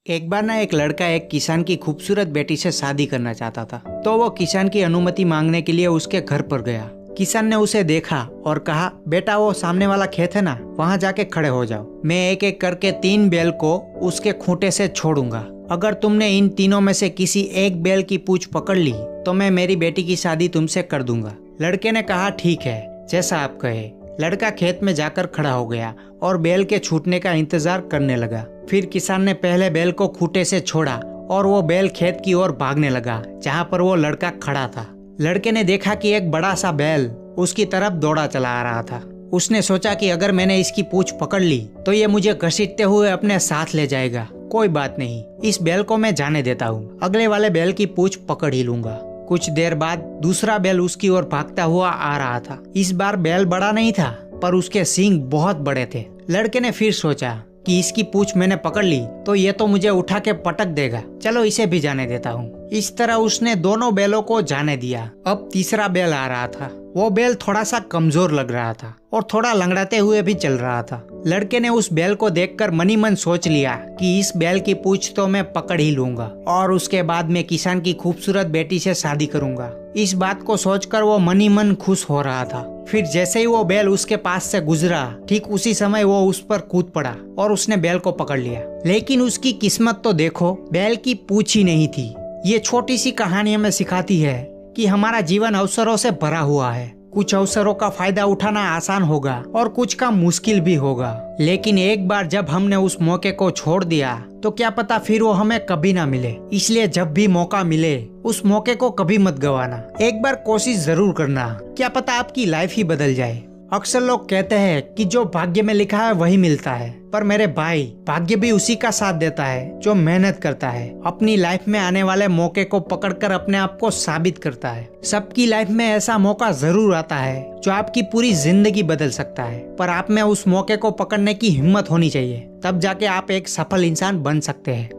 एक बार ना एक लड़का एक किसान की खूबसूरत बेटी से शादी करना चाहता था। तो वो किसान की अनुमति मांगने के लिए उसके घर पर गया। किसान ने उसे देखा और कहा, बेटा वो सामने वाला खेत है ना, वहाँ जाके खड़े हो जाओ। मैं एक एक करके 3 बैल को उसके खूंटे से छोड़ूंगा। अगर तुमने इन तीनों में से किसी एक बैल की पूंछ पकड़ ली तो मैं मेरी बेटी की शादी तुमसे कर दूंगा। लड़के ने कहा, ठीक है, जैसा आप कहे। लड़का खेत में जाकर खड़ा हो गया और बैल के छूटने का इंतजार करने लगा। फिर किसान ने पहले बैल को खूंटे से छोड़ा और वो बैल खेत की ओर भागने लगा जहाँ पर वो लड़का खड़ा था। लड़के ने देखा कि एक बड़ा सा बैल उसकी तरफ दौड़ा चला आ रहा था। उसने सोचा कि अगर मैंने इसकी पूंछ पकड़ ली तो ये मुझे घसीटते हुए अपने साथ ले जाएगा। कोई बात नहीं, इस बैल को मैं जाने देता हूँ, अगले वाले बैल की पूंछ पकड़ ही लूंगा। कुछ देर बाद दूसरा बैल उसकी ओर भागता हुआ आ रहा था। इस बार बैल बड़ा नहीं था पर उसके सींग बहुत बड़े थे। लड़के ने फिर सोचा कि इसकी पूंछ मैंने पकड़ ली तो ये तो मुझे उठा के पटक देगा, चलो इसे भी जाने देता हूँ। इस तरह उसने दोनों बैलों को जाने दिया। अब तीसरा बैल आ रहा था। वो बैल थोड़ा सा कमजोर लग रहा था और थोड़ा लंगड़ाते हुए भी चल रहा था। लड़के ने उस बैल को देखकर मनी मन सोच लिया कि इस बैल की पूंछ तो मैं पकड़ ही लूंगा और उसके बाद मैं किसान की खूबसूरत बेटी से शादी करूंगा। इस बात को सोचकर वो मनी मन खुश हो रहा था। फिर जैसे ही वो बैल उसके पास से गुजरा, ठीक उसी समय वो उस पर कूद पड़ा और उसने बैल को पकड़ लिया। लेकिन उसकी किस्मत तो देखो, बैल की पूंछ ही नहीं थी। ये छोटी सी कहानी हमें सिखाती है कि हमारा जीवन अवसरों से भरा हुआ है। कुछ अवसरों का फायदा उठाना आसान होगा और कुछ का मुश्किल भी होगा, लेकिन एक बार जब हमने उस मौके को छोड़ दिया तो क्या पता फिर वो हमें कभी ना मिले। इसलिए जब भी मौका मिले उस मौके को कभी मत गवाना। एक बार कोशिश जरूर करना, क्या पता आपकी लाइफ ही बदल जाए। अक्सर लोग कहते हैं कि जो भाग्य में लिखा है वही मिलता है, पर मेरे भाई, भाग्य भी उसी का साथ देता है जो मेहनत करता है, अपनी लाइफ में आने वाले मौके को पकड़कर अपने आप को साबित करता है। सबकी लाइफ में ऐसा मौका जरूर आता है जो आपकी पूरी जिंदगी बदल सकता है, पर आप में उस मौके को पकड़ने की हिम्मत होनी चाहिए, तब जाके आप एक सफल इंसान बन सकते हैं।